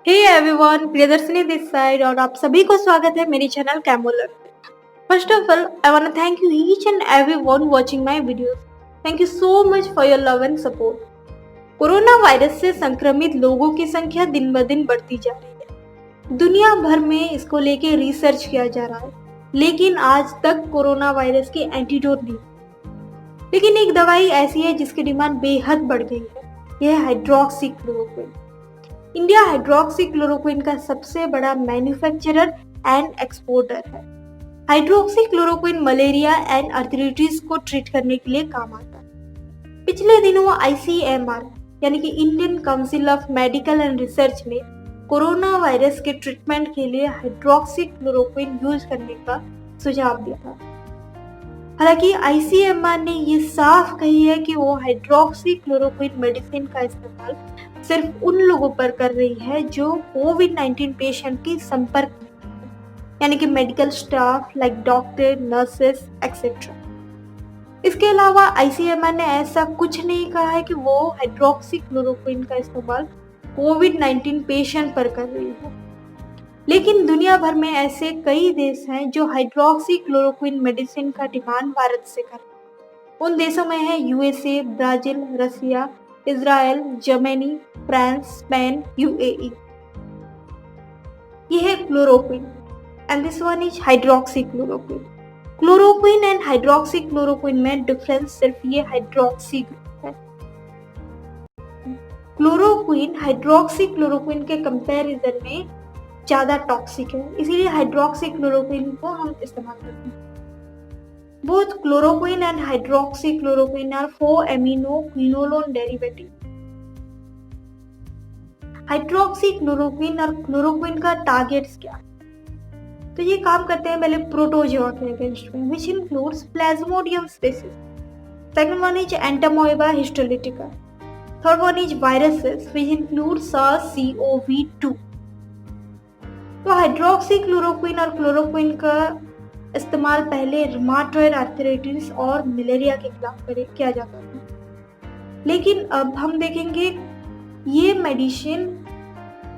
Hey everyone, Priyadarshini this side और आप सभी को स्वागत है मेरे चैनल कैमोलर। First of all, I want to thank you each and everyone watching my videos. Thank you so much for your love and support. Corona virus से संक्रमित लोगों की संख्या दिन ब दिन बढ़ती जा रही है। दुनिया भर में इसको लेके रिसर्च किया जा रहा है, लेकिन आज तक कोरोना वायरस की एंटीडोट नहीं। लेकिन एक दवाई ऐसी है जिसकी डिमांड बेहद बढ़ गई है, यह है हाइड्रोक्सीक्लोरोक्विन। इंडिया हाइड्रोक्सीक्लोरोक्विन का सबसे बड़ा मैन्युफैक्चरर एंड एक्सपोर्टर है। हाइड्रोक्सीक्लोरोक्विन मलेरिया एंड आर्थराइटिस को ट्रीट करने के लिए काम आता है। पिछले दिनों ICMR यानी कि Indian council of medical and research ने कोरोना वायरस के ट्रीटमेंट के लिए हाइड्रोक्सीक्लोरोक्विन यूज करने का सुझाव दिया था। हालांकि ICMR ने ये साफ कही है कि वो हाइड्रोक्सीक्लोरोक्विन मेडिसिन का इस्तेमाल सिर्फ उन लोगों पर कर रही है जो कोविड-19 पेशेंट की संपर्क में है, यानी कि medical staff like doctor, nurses etcetera. इसके अलावा ICMR ने ऐसा कुछ नहीं कहा है कि वो हाइड्रोक्सीक्लोरोक्विन का इस्तेमाल कोविड-19 पेशेंट पर कर रही है। लेकिन दुनिया भर में ऐसे कई देश हैं जो हाइड्रोक्सीक्लोरोक्विन मेडिसिन का डिमांड भारत से कर रहे हैं। उन देशों में है USA, Brazil, Russia, Israel, Germany, France, Spain, UAE। ये है chloroquine and this one is hydroxychloroquine. Chloroquine and hydroxychloroquine में डिफरेंस सिर्फ ये हाइड्रोक्सी ग्रुप है। क्लोरोक्विन हाइड्रोक्सीक्लोरोक्विन के कंपैरिजन में ज्यादा टॉक्सिक है, इसीलिए हाइड्रोक्सीक्लोरोक्विन को हम इस्तेमाल करते हैं। Both chloroquine and hydroxychloroquine are 4-aminoquinolone derivative. Hydroxychloroquine और क्लोरोक्विन का टारगेट्स क्या है? तो ये काम करते हैं पहले प्रोटोजोआ के अगेंस्ट में, which includes Plasmodium species. Second one is Entamoeba histolytica. Third one is viruses, which include SARS-CoV-2. तो हाइड्रोक्सीक्लोरोक्विन और क्लोरोक्विन का इस्तेमाल पहले रूमाटॉइड आर्थराइटिस और मलेरिया के खिलाफ किया जाता था, लेकिन अब हम देखेंगे ये मेडिसिन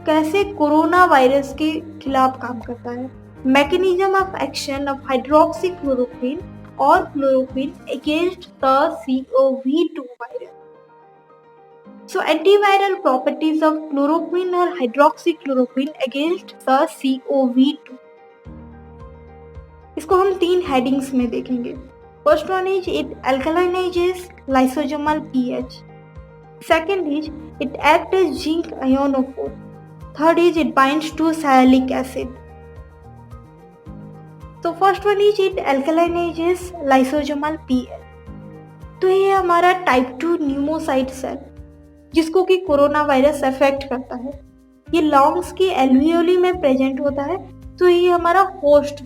कैसे कोरोना वायरस के खिलाफ काम करता है। Mechanism of action of hydroxychloroquine और chloroquine against SARS-CoV-2 virus. So antiviral properties of chloroquine or hydroxychloroquine against SARS-CoV-2। इसको हम 3 हेडिंग्स में देखेंगे। First one is it alkalinizes lysosomal pH. Second is it acts as zinc ionophore. Third is it binds to sialic acid. तो first one is it alkalinizes lysosomal pH। तो ये हमारा type 2 pneumocyte cell जिसको कि corona virus affect करता है, ये lungs की एल्वियोली में प्रेजेंट होता है। तो ये हमारा होस्ट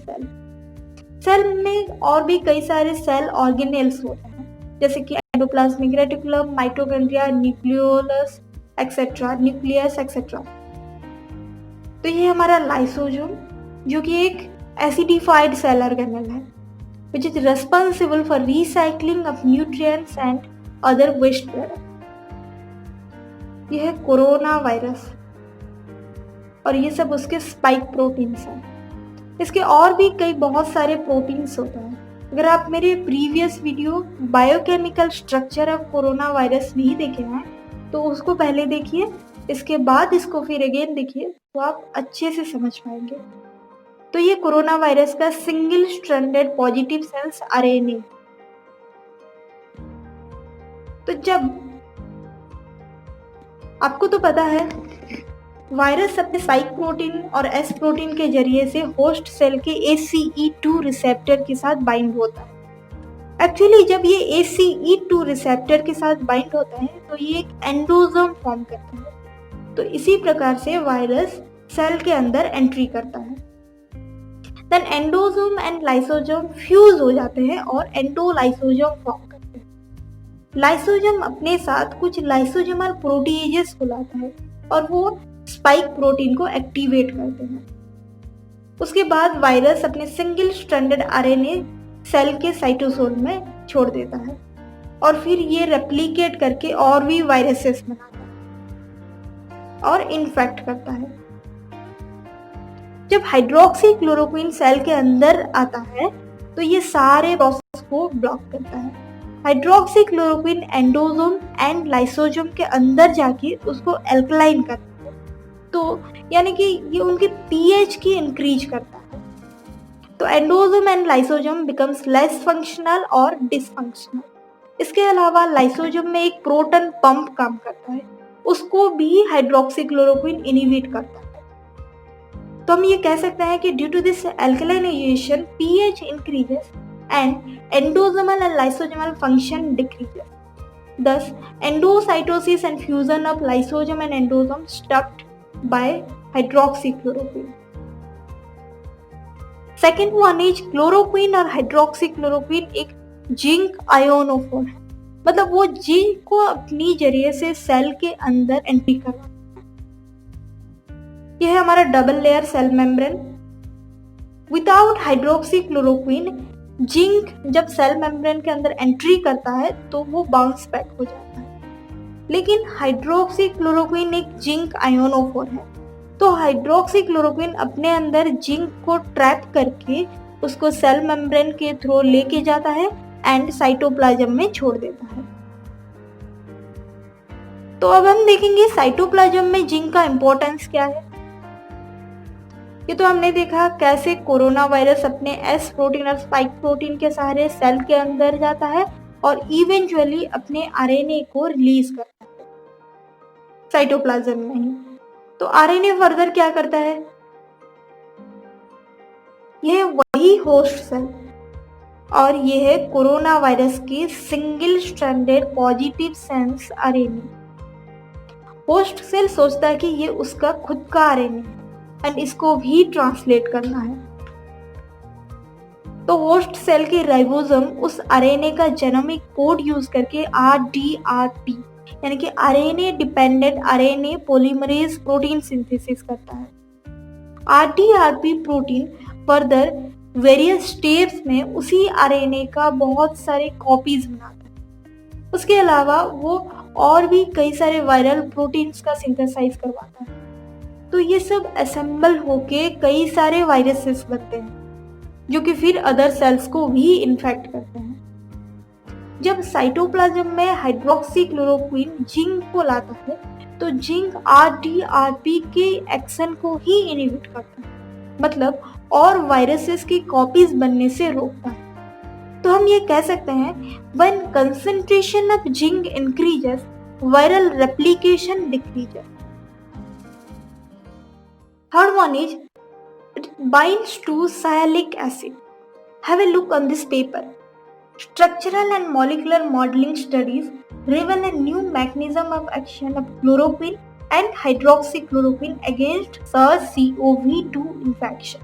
सेल में और भी कई सारे सेल ऑर्गेनेल्स होते हैं, जैसे कि endoplasmic reticulum, mitochondria, nucleolus etcetera, nucleus etcetera. तो ये हमारा लाइसोसोम जो कि एक एसिडिफाइड सेल ऑर्गेनेल है, which is responsible for recycling of nutrients and other waste product. यह है कोरोना वायरस और ये सब उसके स्पाइक प्रोटीन्स हैं। इसके और भी कई बहुत सारे प्रोटीन्स होते हैं। अगर आप मेरे previous video biochemical structure of corona virus नहीं देखे हैं तो उसको पहले देखिए, इसके बाद इसको फिर अगेन देखिए तो आप अच्छे से समझ पाएंगे। तो ये कोरोना वायरस का single stranded positive sense RNA। तो जब आपको तो पता है वायरस अपने स्पाइक प्रोटीन और S प्रोटीन के जरिए से होस्ट सेल के ACE2 रिसेप्टर के साथ बाइंड होता है। एक्चुअली जब ये ACE2 रिसेप्टर के साथ बाइंड होता है तो ये एक एंडोसोम फॉर्म करता है। तो इसी प्रकार से वायरस सेल के अंदर एंट्री करता है। Then endosome and lysosome fuse हो जाते हैं और एंडोलाइसोसोम फॉर्म करते हैं। लाइसोसोम अपने साथ कुछ लाइसोसोमल प्रोटीएजेस को लाता है और वो स्पाइक प्रोटीन को एक्टिवेट करते हैं। उसके बाद वायरस अपने सिंगल स्ट्रैंडेड RNA सेल के साइटोसोल में छोड़ देता है और फिर ये रेप्लिकेट करके और भी वायरसेस बनाता है और इन्फेक्ट करता है। जब हाइड्रोक्सी क्लोरोक्विन सेल के अंदर आता है तो ये सारे प्रोसेस को ब्लॉक करता है। Hydroxy chloroquine endosome and lysosome के अंदर जाके उसको एल्कलाइन करता है, तो यानी कि ये उनकी पीएच की इंक्रीज करता है। तो endosome and lysosome becomes less functional और डिसफंक्शनल। इसके अलावा लाइसोसोम में एक प्रोटॉन पंप काम करता है, उसको भी हाइड्रोक्सी क्लोरोक्विन इनहिबिट करता है। तो हम ये कह सकते हैं कि due to this alkalinisation pH increases and endosomal and lysosomal function decreases. Thus, endocytosis and fusion of lysosome and endosome stopped by hydroxychloroquine. Second one is chloroquine और हाइड्रोक्सीक्लोरोक्विन एक जिंक आयोनोफोर है, मतलब वो जिंक को अपनी जरिए से सेल के अंदर एंट्री करवाता है। यह है हमारा double layer cell membrane. Without hydroxychloroquine zinc जब सेल मेम्ब्रेन के अंदर एंट्री करता है तो वो बाउंस बैक हो जाता है, लेकिन हाइड्रोक्सीक्लोरोक्विन एक जिंक आयोनोफोर है, तो हाइड्रोक्सीक्लोरोक्विन अपने अंदर जिंक को ट्रैप करके उसको सेल मेम्ब्रेन के थ्रू लेके जाता है एंड साइटोप्लाज्म में छोड़ देता है। तो अब हम देखेंगे साइटोप्लाज्म में जिंक का इंपॉर्टेंस क्या है। ये तो हमने देखा कैसे कोरोना वायरस अपने एस प्रोटीन और स्पाइक प्रोटीन के सहारे सेल के अंदर जाता है और इवेंचुअली अपने आरएनए को रिलीज करता है साइटोप्लाज्म में ही। तो आरएनए फर्दर क्या करता है, यह वही होस्ट सेल और यह है कोरोना वायरस की single stranded positive sense RNA. Host cell सोचता है कि ये उसका खुद का आरएनए है एंड इसको भी ट्रांसलेट करना है। तो होस्ट सेल के राइबोसोम उस आरएनए का जेनोमिक कोड यूज करके आरडीआरपी यानी कि RNA dependent RNA polymerase protein synthesis करता है। आरडीआरपी प्रोटीन फर्दर वेरियस स्टेप्स में उसी आरएनए का बहुत सारे कॉपीज बनाता है। उसके अलावा वो और भी कई सारे वायरल प्रोटीन्स का सिंथेसाइज करवाता है। तो ये सब असेंबल होके कई सारे वायरसेस बनते हैं जो कि फिर अदर सेल्स को भी इन्फेक्ट करते हैं। जब साइटोप्लाज्म में हाइड्रोक्सीक्लोरोक्विन जिंक को लाता है तो जिंक आरडीआरपी के एक्शन को ही इनहिबिट करता है, मतलब और वायरसेस की कॉपीज बनने से रोकता है। तो हम ये कह सकते हैं when concentration of zinc increases viral replication decreases. Third one is it binds to sialic acid. Have a look on this paper. Structural and molecular modeling studies reveal a new mechanism of action of chloroquine and hydroxychloroquine against SARS-CoV-2 infection.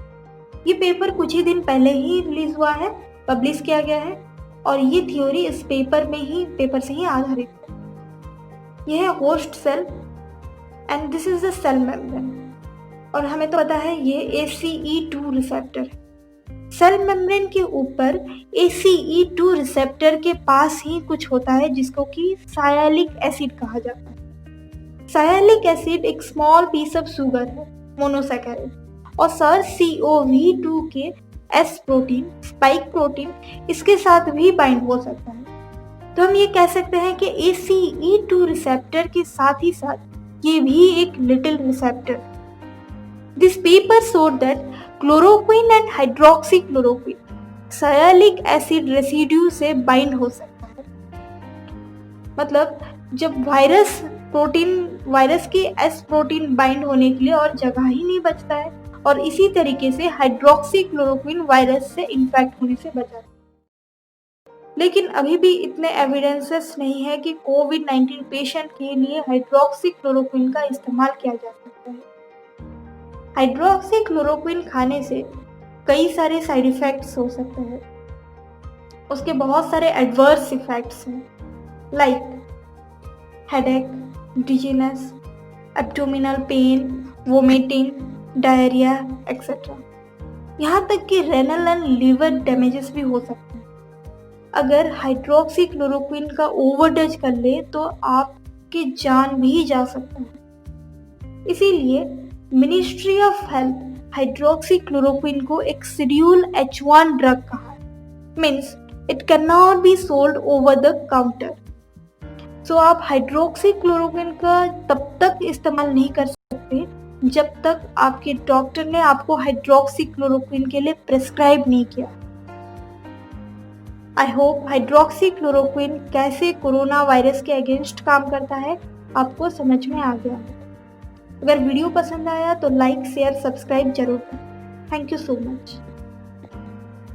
ये paper कुछ ही दिन पहले ही release हुआ है, publish किया गया है और ये थ्योरी इस पेपर से ही आधारित है। यह है host cell and this is the cell membrane और हमें तो पता है ये ACE2 रिसेप्टर है। सेल मेम्ब्रेन के ऊपर ACE2 रिसेप्टर के पास ही कुछ होता है जिसको कि सायालिक एसिड कहा जाता है। सायालिक एसिड एक स्मॉल पीस ऑफ शुगर है, मोनोसैकेराइड, और SARS-CoV-2 के S प्रोटीन, स्पाइक प्रोटीन इसके साथ भी बाइंड हो सकता है। तो हम ये कह सकते हैं कि ACE2 रिसेप्टर के साथ ही साथ ये भी एक little receptor. This paper showed that chloroquine and hydroxychloroquine sialic acid residue से बाइंड हो सकता है। मतलब जब वायरस की S प्रोटीन बाइंड होने के लिए और जगह ही नहीं बचता है और इसी तरीके से हाइड्रोक्सीक्लोरोक्विन वायरस से इन्फेक्ट होने से बचाता है। लेकिन अभी भी इतने एविडेंसेस नहीं है कि कोविड-19 पेशेंट के लिए हाइड्रोक्सीक्लोरोक्विन का इस्तेमाल किया जा सकता है। हाइड्रोक्सीक्लोरोक्विन खाने से कई सारे साइड इफेक्ट्स हो सकते हैं, उसके बहुत सारे एडवर्स इफेक्ट्स हैं like headache, dizziness, abdominal pain, vomiting, diarrhoea etcetera. यहाँ तक कि रेनल एंड लीवर डैमेजेस भी हो सकते हैं। अगर हाइड्रोक्सीक्लोरोक्विन का ओवरडोज कर ले तो आपकी जान भी जा सकता है। इसीलिए मिनिस्ट्री ऑफ हेल्थ हाइड्रोक्सीक्लोरोक्विन को एक शेड्यूल H1 ड्रग कहा है, means it can not be sold over the counter. So आप हाइड्रोक्सीक्लोरोक्विन का तब तक इस्तेमाल नहीं कर सकते जब तक आपके डॉक्टर ने आपको हाइड्रोक्सीक्लोरोक्विन के लिए प्रिस्क्राइब नहीं किया। आई होप हाइड्रोक्सीक्लोरोक्विन कैसे कोरोना वायरस के अगेंस्ट काम करता है आपको समझ में आ गया। अगर वीडियो पसंद आया तो लाइक शेयर सब्सक्राइब जरूर करें। Thank you so much.